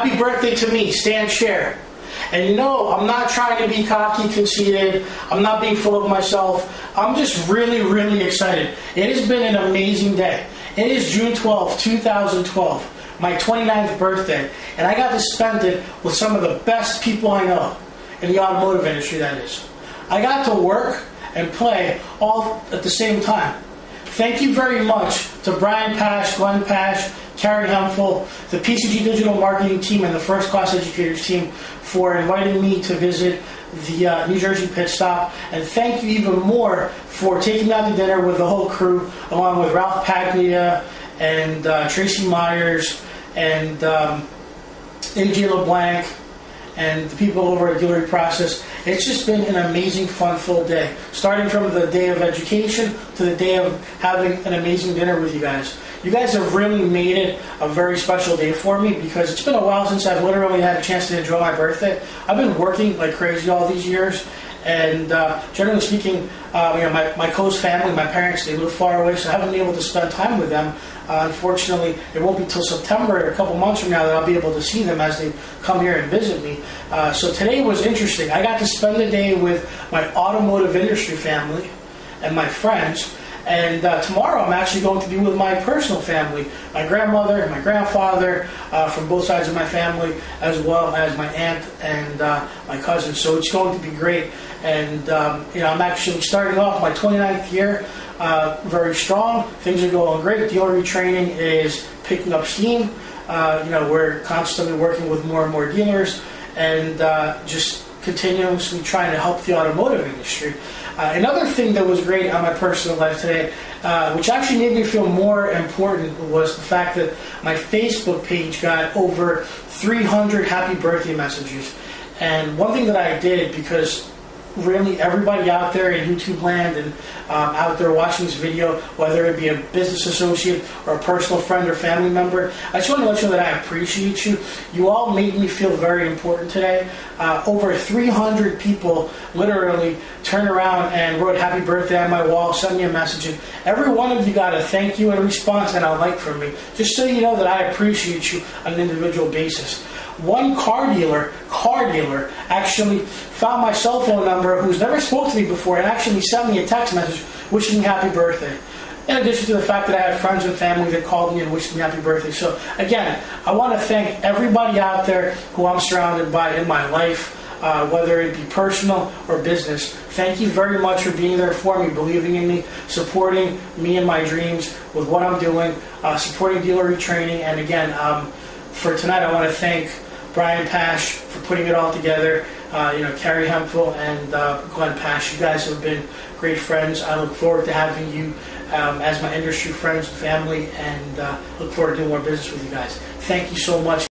happy birthday to me, Stan Scher. And you know, I'm not trying to be cocky, conceited. I'm not being full of myself. I'm just really, really excited. It has been an amazing day. It is June 12th, 2012, my 29th birthday, and I got to spend it with some of the best people I know in the automotive industry, that is. I got to work and play all at the same time. Thank you very much to Brian Pash, Glenn Pash, Carrie Hemphill, the PCG Digital Marketing team, and the First Class Educators team for inviting me to visit the New Jersey pit stop. And thank you even more for taking me out to dinner with the whole crew, along with Ralph Paglia and Tracy Myers and AJ LeBlanc and the people over at Dealery Process. It's just been an amazing, fun-filled day. Starting from the day of education to the day of having an amazing dinner with you guys. You guys have really made it a very special day for me because it's been a while since I've literally had a chance to enjoy my birthday. I've been working like crazy all these years, and generally speaking, my close family, my parents, they live far away, so I haven't been able to spend time with them. Unfortunately, it won't be till September, a couple months from now, that I'll be able to see them as they come here and visit me. So today was interesting. I got to spend the day with my automotive industry family and my friends. And tomorrow I'm actually going to be with my personal family, my grandmother and my grandfather from both sides of my family, as well as my aunt and my cousin. So it's going to be great. And I'm actually starting off my 29th year very strong. Things are going great. Dealer retraining is picking up steam. We're constantly working with more and more dealers and just continuously trying to help the automotive industry. Another thing that was great on my personal life today, which actually made me feel more important, was the fact that my Facebook page got over 300 happy birthday messages. And one thing that I did, because really everybody out there in YouTube land and out there watching this video, whether it be a business associate or a personal friend or family member, I just want to let you know that I appreciate you. You all made me feel very important today. Over 300 people literally turned around and wrote happy birthday on my wall, sent me a message, and every one of you got a thank you and a response and a like from me, just so you know that I appreciate you on an individual basis. One car dealer actually found my cell phone number, who's never spoke to me before, and actually sent me a text message wishing me happy birthday. In addition to the fact that I had friends and family that called me and wished me happy birthday. So again, I want to thank everybody out there who I'm surrounded by in my life, whether it be personal or business. Thank you very much for being there for me, believing in me, supporting me and my dreams with what I'm doing, supporting dealer retraining. And again, for tonight, I want to thank Brian Pash for putting it all together, Carrie Hemphill and Glenn Pash. You guys have been great friends. I look forward to having you as my industry friends and family, and look forward to doing more business with you guys. Thank you so much.